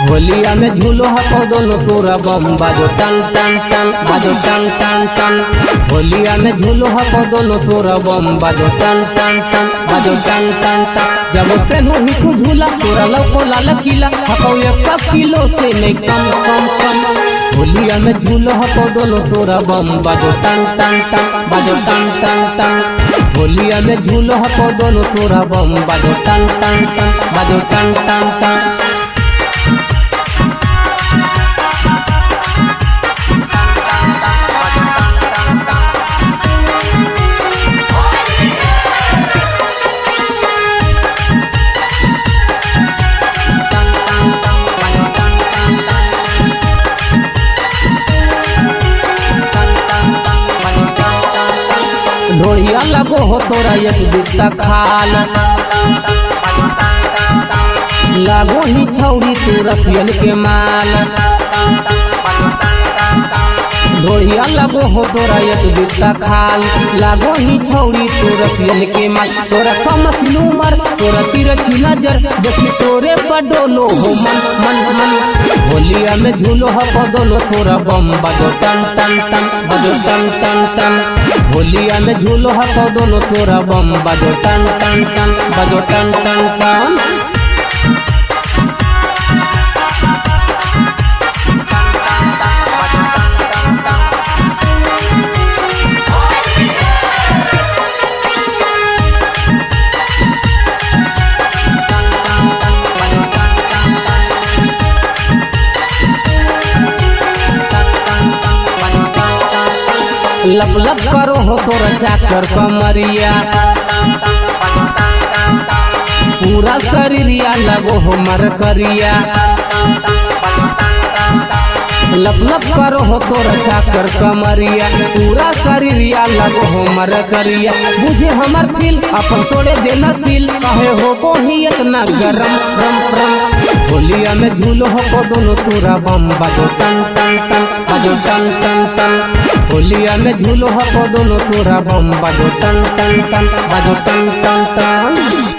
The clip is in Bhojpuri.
होलिया में झूलो हको दोनों तोरा बम बाजो टन टन टन बाजो टन टन टन। होलिया में झूलो हको दोनों तोरा बम बाजो टन टन टन बाजो टन टन टन। जब पेनो ही तू झूला तोरा लौको लाल किला हको 1 किलो से नहीं कम कम कम। होलिया में झूलो हको दोनों तोरा बम बाजो टन टन टन बाजो टन टन टन। होलिया में झूलो हको दोनों तोरा बम बाजो टन टन टन बाजो टन टन टन। ढोलिया लगो हो तोरा एक बिस्ता खाल लागो ही छौरी तू रखियल के माल। ढोलिया लगो हो तोरा एक बिस्ता खाल लागो ही छौरी तू रखियल के माल। तोरा कमसिन उमर तोरा तिरछी नजर देखी तोरे पडोलो हो मन मन मन। होलिया में झूलो हको दोनों तोरा बम बाजो टन टन टन बाजो टन टन टन। होलिया में झूलो हको दोनों तोरा बम बाजो टन टन टन बाजो टन टन टन। लब लब करो हो तोरा चाकर कमरिया पूरा शरीरिया लगो हो मरकरिया। लब लब करो हो तोरा चाकर कमरिया पूरा शरीरिया लगो हो मरकरिया। बुझे हमर दिल अपन तोड़े देना दिल कहे हो को ही इतना गरम रम रम। होलिया में झूलो हो दोनों तोरा बम बाजो टन टन टन बाजो टन टन टन। होलिया में झूलो हको दोनों तोरा बम बाजो टन टन टन बाजो टन टन टन।